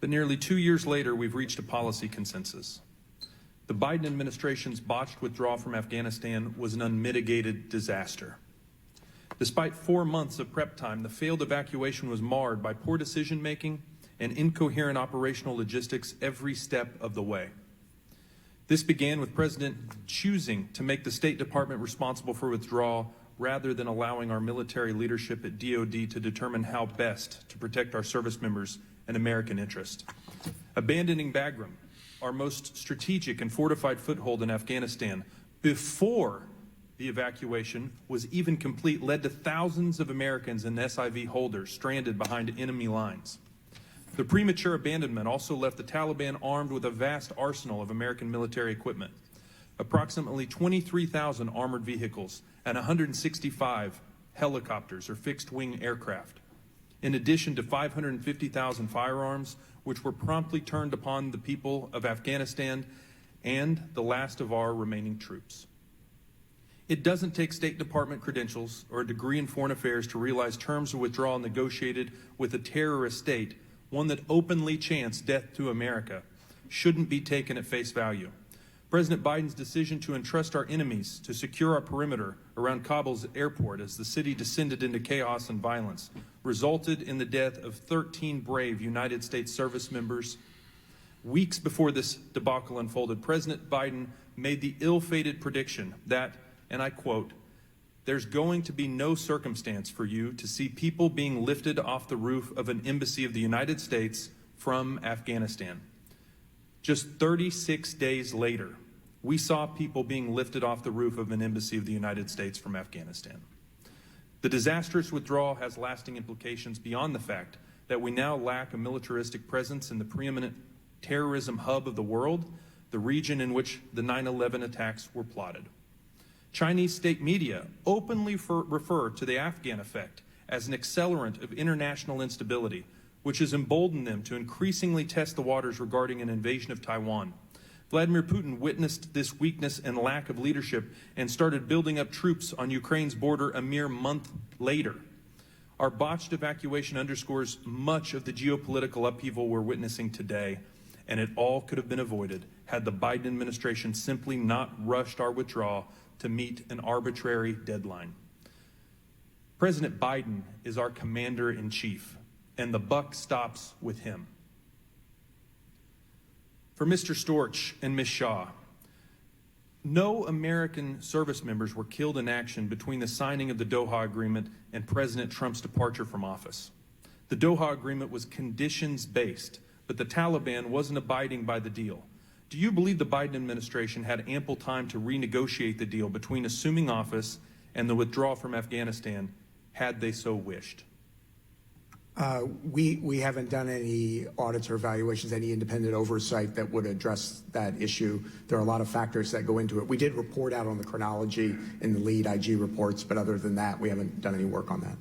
But nearly 2 years later, we've reached a policy consensus. The Biden administration's botched withdrawal from Afghanistan was an unmitigated disaster. Despite 4 months of prep time, the failed evacuation was marred by poor decision-making and incoherent operational logistics every step of the way. This began with President choosing to make the State Department responsible for withdrawal rather than allowing our military leadership at DoD to determine how best to protect our service members and American interest. Abandoning Bagram, our most strategic and fortified foothold in Afghanistan, before the evacuation was even complete, led to thousands of Americans and SIV holders stranded behind enemy lines. The premature abandonment also left the Taliban armed with a vast arsenal of American military equipment, approximately 23,000 armored vehicles and 165 helicopters or fixed-wing aircraft, in addition to 550,000 firearms, which were promptly turned upon the people of Afghanistan and the last of our remaining troops. It doesn't take State Department credentials or a degree in foreign affairs to realize terms of withdrawal negotiated with a terrorist state, one that openly chants death to America, shouldn't be taken at face value. President Biden's decision to entrust our enemies to secure our perimeter around Kabul's airport as the city descended into chaos and violence resulted in the death of 13 brave United States service members. Weeks before this debacle unfolded, President Biden made the ill-fated prediction that, and I quote, "There's going to be no circumstance for you to see people being lifted off the roof of an embassy of the United States from Afghanistan." Just 36 days later, we saw people being lifted off the roof of an embassy of the United States from Afghanistan. The disastrous withdrawal has lasting implications beyond the fact that we now lack a militaristic presence in the preeminent terrorism hub of the world, the region in which the 9/11 attacks were plotted. Chinese state media openly refer to the Afghan effect as an accelerant of international instability, which has emboldened them to increasingly test the waters regarding an invasion of Taiwan. Vladimir Putin witnessed this weakness and lack of leadership and started building up troops on Ukraine's border a mere month later. Our botched evacuation underscores much of the geopolitical upheaval we're witnessing today, and it all could have been avoided had the Biden administration simply not rushed our withdrawal to meet an arbitrary deadline. President Biden is our commander-in-chief, and the buck stops with him. For Mr. Storch and Ms. Shaw, no American service members were killed in action between the signing of the Doha Agreement and President Trump's departure from office. The Doha Agreement was conditions-based, but the Taliban wasn't abiding by the deal. Do you believe the Biden administration had ample time to renegotiate the deal between assuming office and the withdrawal from Afghanistan had they so wished? We haven't done any audits or evaluations, any independent oversight that would address that issue. There are a lot of factors that go into it. We did report out on the chronology in the lead IG reports, but other than that, we haven't done any work on that.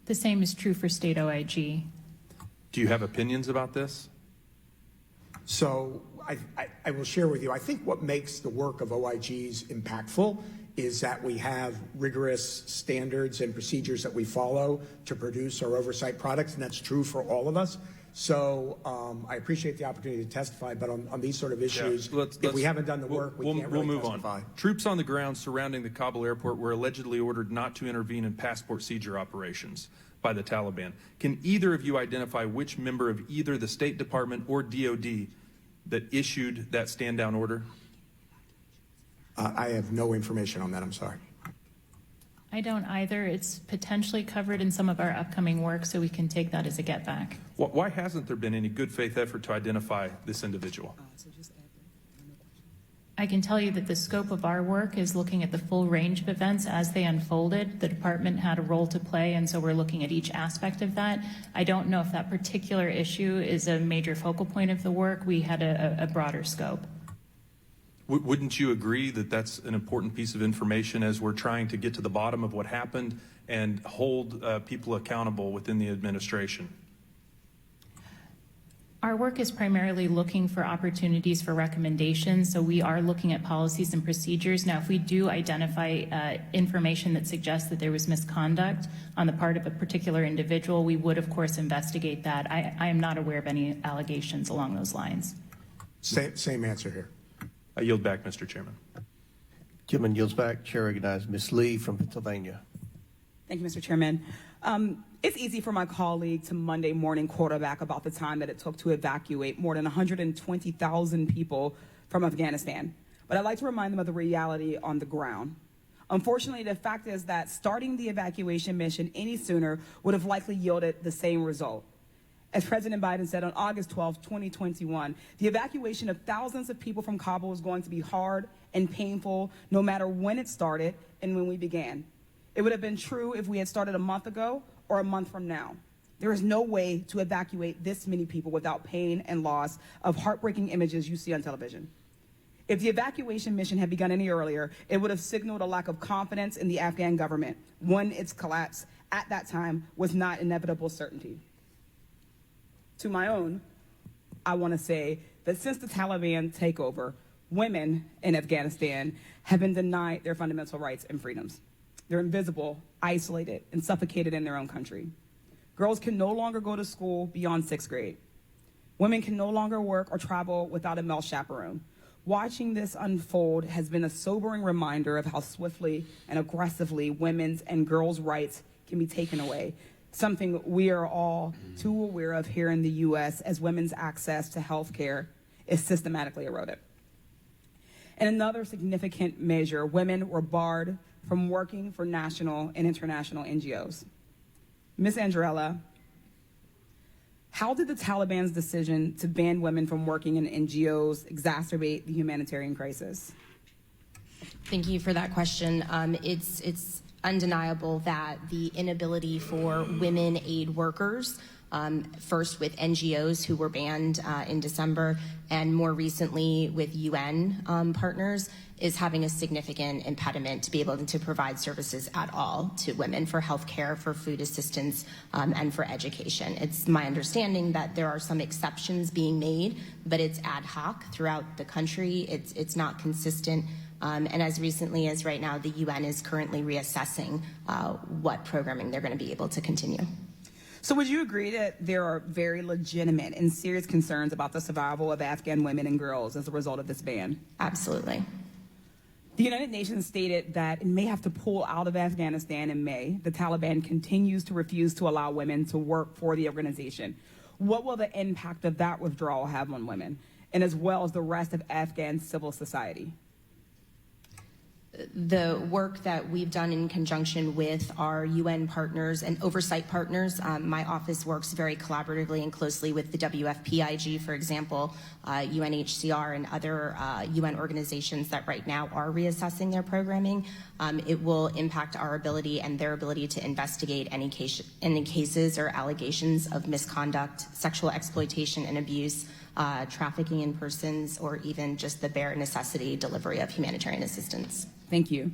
The same is true for State OIG. Do you have opinions about this? So I will share with you, I think what makes the work of OIGs impactful is that we have rigorous standards and procedures that we follow to produce our oversight products, and that's true for all of us. So I appreciate the opportunity to testify, but on these sort of issues, if we haven't done the work, we can't really testify. On. Troops on the ground surrounding the Kabul airport were allegedly ordered not to intervene in passport seizure operations by the Taliban. Can either of you identify which member of either the State Department or DoD that issued that stand-down order? I have no information on that, I'm sorry. I don't either. It's potentially covered in some of our upcoming work, so we can take that as a get back. Why hasn't there been any good faith effort to identify this individual? I can tell you that the scope of our work is looking at the full range of events as they unfolded. The department had a role to play, and so we're looking at each aspect of that. I don't know if that particular issue is a major focal point of the work. We had a broader scope. Wouldn't you agree that that's an important piece of information as we're trying to get to the bottom of what happened and hold people accountable within the administration? Our work is primarily looking for opportunities for recommendations, so we are looking at policies and procedures. Now, if we do identify information that suggests that there was misconduct on the part of a particular individual, we would, of course, investigate that. I am not aware of any allegations along those lines. Same answer here. I yield back, Mr. Chairman. Chairman yields back. Chair recognizes Ms. Lee from Pennsylvania. Thank you, Mr. Chairman. It's easy for my colleague to Monday morning quarterback about the time that it took to evacuate more than 120,000 people from Afghanistan. But I'd like to remind them of the reality on the ground. Unfortunately, the fact is that starting the evacuation mission any sooner would have likely yielded the same result. As President Biden said on August 12, 2021, the evacuation of thousands of people from Kabul is going to be hard and painful no matter when it started and when we began. It would have been true if we had started a month ago or a month from now. There is no way to evacuate this many people without pain and loss of heartbreaking images you see on television. If the evacuation mission had begun any earlier, it would have signaled a lack of confidence in the Afghan government, when its collapse at that time was not inevitable certainty. To my own, I want to say that since the Taliban takeover, women in Afghanistan have been denied their fundamental rights and freedoms. They're invisible, isolated, and suffocated in their own country. Girls can no longer go to school beyond 6th grade. Women can no longer work or travel without a male chaperone. Watching this unfold has been a sobering reminder of how swiftly and aggressively women's and girls' rights can be taken away, something we are all too aware of here in the U.S. as women's access to health care is systematically eroded. In another significant measure, women were barred from working for national and international NGOs. Ms. Andrella, how did the Taliban's decision to ban women from working in NGOs exacerbate the humanitarian crisis? Thank you for that question. It's undeniable that the inability for women aid workers, first with NGOs who were banned in December, and more recently with UN partners, is having a significant impediment to be able to provide services at all to women for health care, for food assistance, and for education. It's my understanding that there are some exceptions being made, but it's ad hoc throughout the country. It's not consistent. And as recently as right now, the UN is currently reassessing what programming they're going to be able to continue. So would you agree that there are very legitimate and serious concerns about the survival of Afghan women and girls as a result of this ban? Absolutely. The United Nations stated that it may have to pull out of Afghanistan in May. The Taliban continues to refuse to allow women to work for the organization. What will the impact of that withdrawal have on women, and as well as the rest of Afghan civil society? The work that we've done in conjunction with our UN partners and oversight partners, my office works very collaboratively and closely with the WFPIG, for example, UNHCR and other UN organizations that right now are reassessing their programming. It will impact our ability and their ability to investigate any cases or allegations of misconduct, sexual exploitation and abuse, trafficking in persons, or even just the bare necessity delivery of humanitarian assistance. Thank you.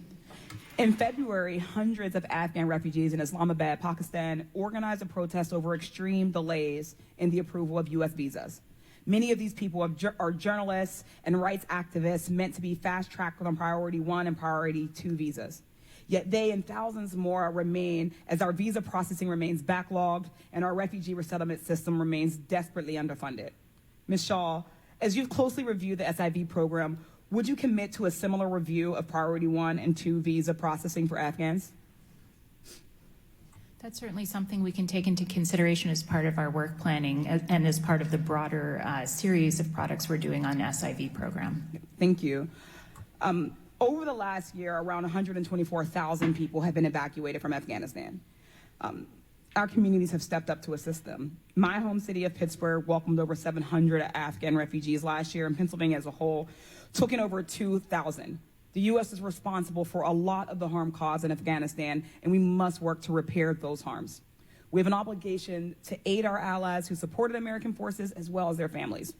In February, hundreds of Afghan refugees in Islamabad, Pakistan, organized a protest over extreme delays in the approval of U.S. visas. Many of these people are journalists and rights activists meant to be fast-tracked on Priority 1 and Priority 2 visas. Yet they and thousands more remain as our visa processing remains backlogged and our refugee resettlement system remains desperately underfunded. Ms. Shaw, as you've closely reviewed the SIV program, would you commit to a similar review of Priority 1 and 2 visa processing for Afghans? That's certainly something we can take into consideration as part of our work planning and as part of the broader series of products we're doing on SIV program. Thank you. Over the last year, around 124,000 people have been evacuated from Afghanistan. Our communities have stepped up to assist them. My home city of Pittsburgh welcomed over 700 Afghan refugees last year, and Pennsylvania as a whole took in over 2,000. The U.S. is responsible for a lot of the harm caused in Afghanistan, and we must work to repair those harms. We have an obligation to aid our allies who supported American forces as well as their families.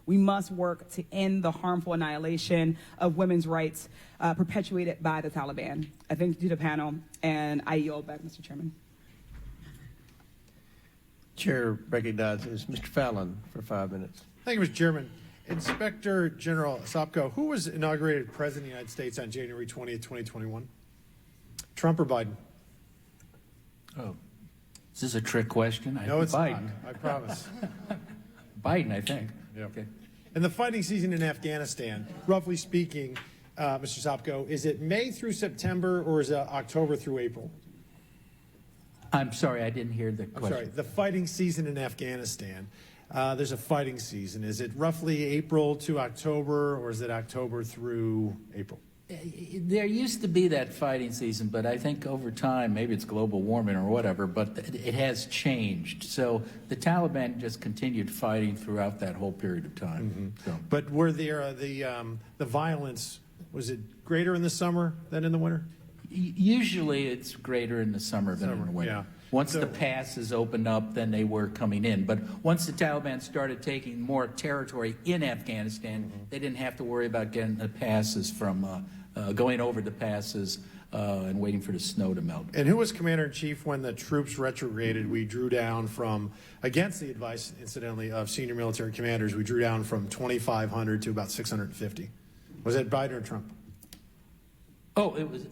We must work to end the harmful annihilation of women's rights perpetuated by the Taliban. I thank you to the panel, and I yield back, Mr. Chairman. Chair recognizes Mr. Fallon for 5 minutes. Thank you, Mr. Chairman. Inspector General Sopko, who was inaugurated President of the United States on January 20th, 2021? Trump or Biden? Oh, is this a trick question? No, it's Biden. not. I promise. Biden, I think. Yeah. Okay. And the fighting season in Afghanistan, roughly speaking, Mr. Sopko, is it May through September or is it October through April? I'm sorry, I didn't hear the I'm question. sorry, the fighting season in Afghanistan. There's a fighting season. Is it roughly April to October or is it October through April? There used to be that fighting season, but I think over time, maybe it's global warming or whatever, but it has changed. So the Taliban just continued fighting throughout that whole period of time. So. But were there the violence, was it greater in the summer than in the winter? Usually it's greater in the summer than in the winter. Yeah. Once So- the passes opened up, then they were coming in. But once the Taliban started taking more territory in Afghanistan, they didn't have to worry about getting the passes from going over the passes and waiting for the snow to melt. And who was commander-in-chief when the troops retrograded? We drew down from, against the advice, incidentally, of senior military commanders, we drew down from 2,500 to about 650. Was that Biden or Trump? Oh, it was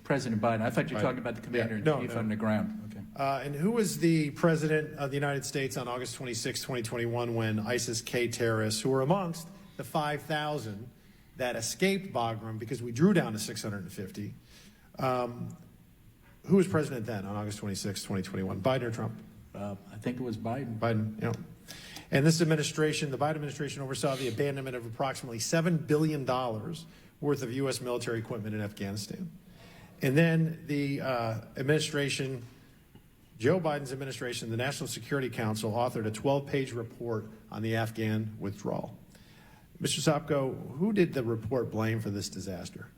President Biden. I thought you were Biden. talking about the commander-in-chief Yeah, no. on the ground. Okay. And who was the president of the United States on August 26, 2021, when ISIS-K terrorists, who were amongst the 5,000 that escaped Bagram because we drew down to 650, who was president then on August 26, 2021? Biden or Trump? I think it was Biden. Biden, yeah. And this administration, the Biden administration, oversaw the abandonment of approximately $7 billion worth of U.S. military equipment in Afghanistan. And then the administration, Joe Biden's administration, the National Security Council, authored a 12-page report on the Afghan withdrawal. Mr. Sopko, who did the report blame for this disaster?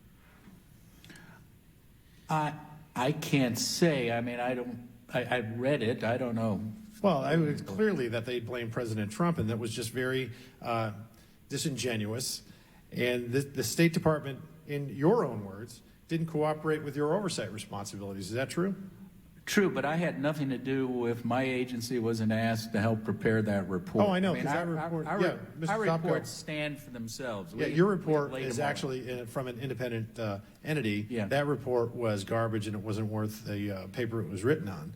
I can't say. I mean, I read it. I don't know. Well, it was clearly that they blamed President Trump, and that was just very disingenuous. And the State Department, in your own words, didn't cooperate with your oversight responsibilities. Is that true? True, but I had nothing to do with my agency wasn't asked to help prepare that report. Oh, I know, mean, 'cause that report- our, yeah, Mr. our Sopko. reports stand for themselves. Yeah, We- your we report laid is them all out. actually from an independent entity. Yeah. That report was garbage, and it wasn't worth the paper it was written on.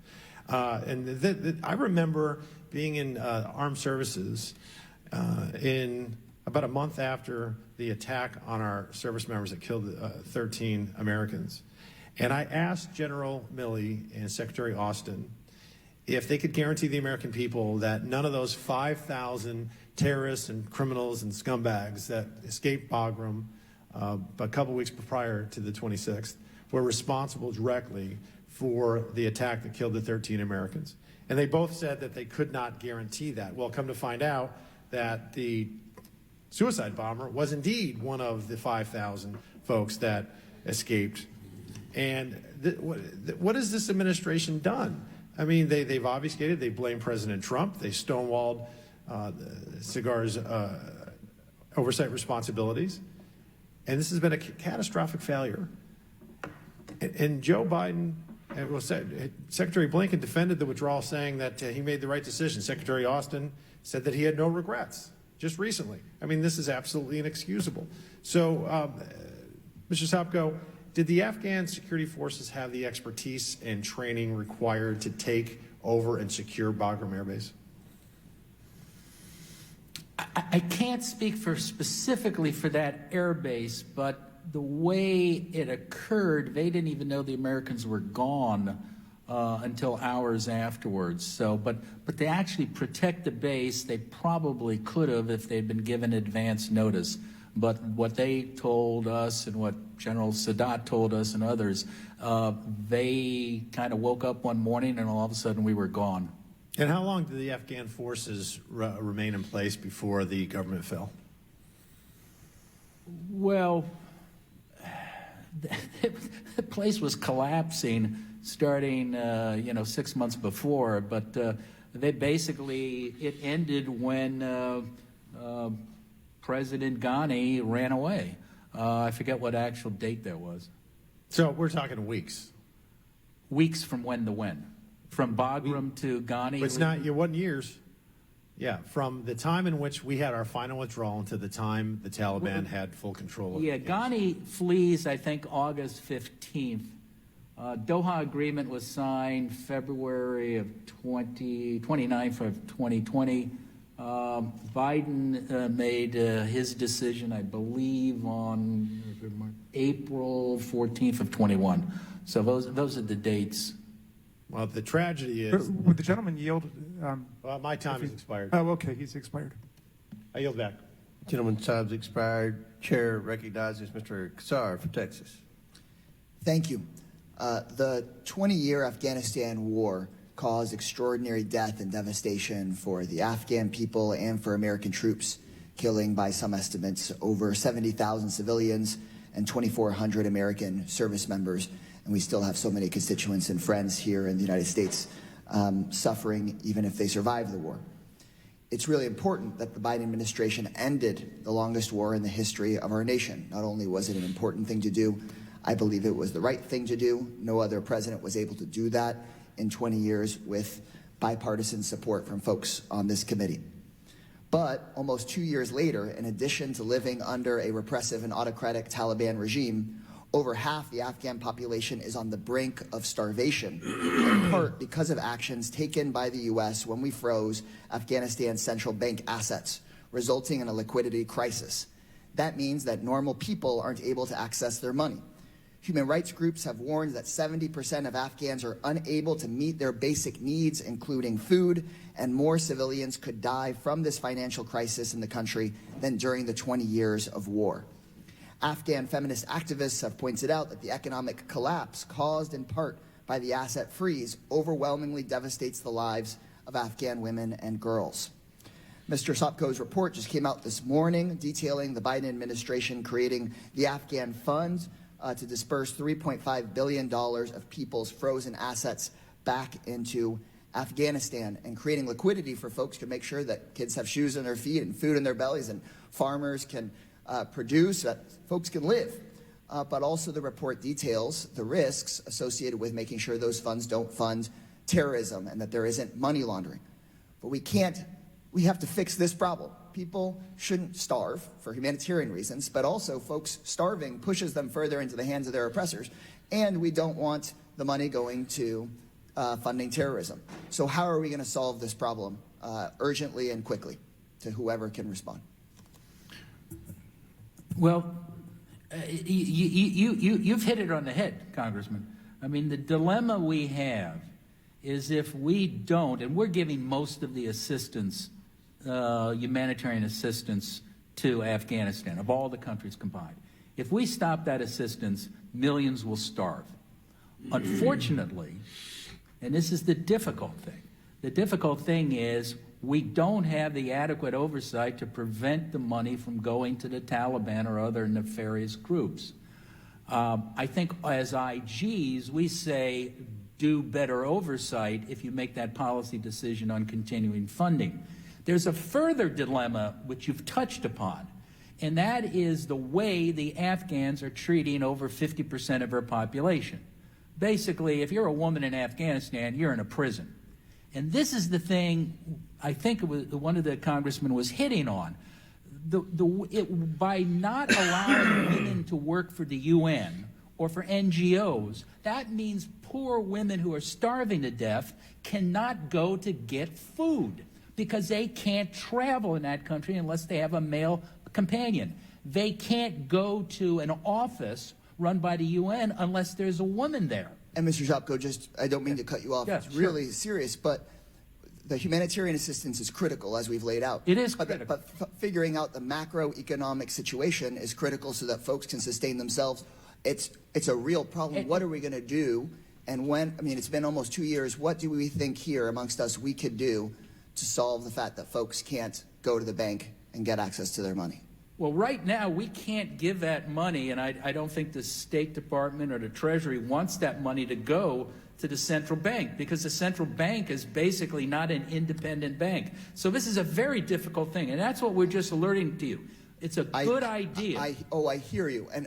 I remember being in armed services in about a month after the attack on our service members that killed 13 Americans. And I asked General Milley and Secretary Austin if they could guarantee the American people that none of those 5,000 terrorists and criminals and scumbags that escaped Bagram a couple weeks prior to the 26th were responsible directly for the attack that killed the 13 Americans. And they both said that they could not guarantee that. Well, come to find out that the suicide bomber was indeed one of the 5,000 folks that escaped. And what has this administration done? I mean, they've obfuscated, they blame President Trump, they stonewalled Cigar's oversight responsibilities, and this has been a catastrophic failure. And Joe Biden, Secretary Blinken defended the withdrawal, saying that he made the right decision. Secretary Austin said that he had no regrets just recently. I mean, this is absolutely inexcusable. So, Mr. Sopko, did the Afghan security forces have the expertise and training required to take over and secure Bagram Air Base? I can't speak for specifically for that air base, but the way it occurred, they didn't even know the Americans were gone until hours afterwards. So, but to actually protect the base, they probably could have if they'd been given advance notice. But what they told us and what General Sadat told us and others, they kind of woke up one morning and all of a sudden we were gone. And how long did the Afghan forces remain in place before the government fell? Well, the place was collapsing starting, 6 months before, but they basically, it ended when President Ghani ran away. I forget what actual date that was. So we're talking weeks. Weeks from when to when. From Bagram to Ghani? It's not, it wasn't years. Yeah, from the time in which we had our final withdrawal to the time the Taliban had full control of Yeah, it. Ghani flees, I think, August 15th. Doha Agreement was signed February of 29th of 2020. Biden made his decision, I believe, on April 14th of 21. So those are the dates. Well, the tragedy is, Would the gentleman yield? well, my time has expired. Oh, okay, he's expired. I yield back. Gentleman's time's expired. Chair recognizes Mr. Kassar from Texas. Thank you. The 20-year Afghanistan war caused extraordinary death and devastation for the Afghan people and for American troops, killing, by some estimates, over 70,000 civilians and 2,400 American service members. And we still have so many constituents and friends here in the United States suffering even if they survive the war. It's really important that the Biden administration ended the longest war in the history of our nation. Not only was it an important thing to do, I believe it was the right thing to do. No other president was able to do that in 20 years with bipartisan support from folks on this committee. But almost 2 years later, in addition to living under a repressive and autocratic Taliban regime, over half the Afghan population is on the brink of starvation, in part because of actions taken by the U.S. when we froze Afghanistan's central bank assets, resulting in a liquidity crisis. That means that normal people aren't able to access their money. Human rights groups have warned that 70% of Afghans are unable to meet their basic needs, including food, and more civilians could die from this financial crisis in the country than during the 20 years of war. Afghan feminist activists have pointed out that the economic collapse caused in part by the asset freeze overwhelmingly devastates the lives of Afghan women and girls. Mr. Sopko's report just came out this morning detailing the Biden administration creating the Afghan Fund to disperse $3.5 billion of people's frozen assets back into Afghanistan, and creating liquidity for folks to make sure that kids have shoes on their feet and food in their bellies and farmers can produce, that folks can live. But also the report details the risks associated with making sure those funds don't fund terrorism and that there isn't money laundering. But we have to fix this problem. People shouldn't starve for humanitarian reasons, but also folks starving pushes them further into the hands of their oppressors. And we don't want the money going to funding terrorism. So how are we going to solve this problem urgently and quickly, to whoever can respond? Well, you've hit it on the head, Congressman. I mean, the dilemma we have is if we don't, and we're giving most of the assistance, humanitarian assistance to Afghanistan, of all the countries combined. If we stop that assistance, millions will starve. Unfortunately, and this is the difficult thing is we don't have the adequate oversight to prevent the money from going to the Taliban or other nefarious groups. I think as IGs, we say do better oversight if you make that policy decision on continuing funding. There's a further dilemma which you've touched upon, and that is the way the Afghans are treating over 50% of their population. Basically, if you're a woman in Afghanistan, you're in a prison. And this is the thing I think it was one of the congressmen was hitting on. By not allowing women to work for the UN or for NGOs, that means poor women who are starving to death cannot go to get food because they can't travel in that country unless they have a male companion. They can't go to an office run by the UN unless there's a woman there. And Mr. Sopko, I don't mean to cut you off. Yeah, it's really serious, but the humanitarian assistance is critical, as we've laid out. It is critical. But figuring out the macroeconomic situation is critical so that folks can sustain themselves. It's a real problem. What are we going to do? And it's been almost 2 years. What do we think here amongst us we could do to solve the fact that folks can't go to the bank and get access to their money? Well, right now, we can't give that money, and I don't think the State Department or the Treasury wants that money to go to the central bank because the central bank is basically not an independent bank. So this is a very difficult thing, and that's what we're just alerting to you. It's a good idea. I hear you, and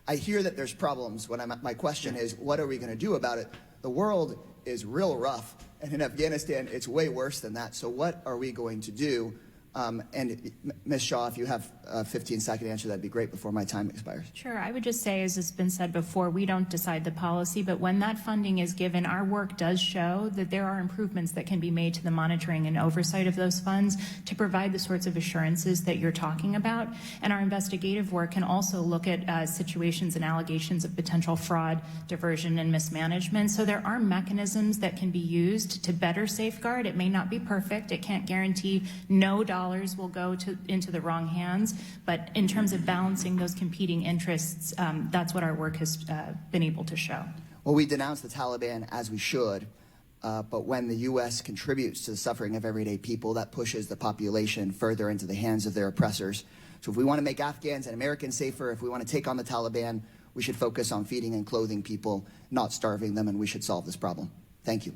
I hear that there's problems. My question is, what are we going to do about it? The world is real rough. And in Afghanistan, it's way worse than that. So what are we going to do? And Ms. Shaw, if you have a 15-second answer, that'd be great before my time expires. Sure. I would just say, as has been said before, we don't decide the policy, but when that funding is given, our work does show that there are improvements that can be made to the monitoring and oversight of those funds to provide the sorts of assurances that you're talking about. And our investigative work can also look at situations and allegations of potential fraud, diversion, and mismanagement. So there are mechanisms that can be used to better safeguard. It may not be perfect. It can't guarantee no dollars will go into the wrong hands. But in terms of balancing those competing interests, that's what our work has been able to show. Well, we denounce the Taliban as we should, but when the U.S. contributes to the suffering of everyday people, that pushes the population further into the hands of their oppressors. So if we want to make Afghans and Americans safer, if we want to take on the Taliban, we should focus on feeding and clothing people, not starving them, and we should solve this problem. Thank you.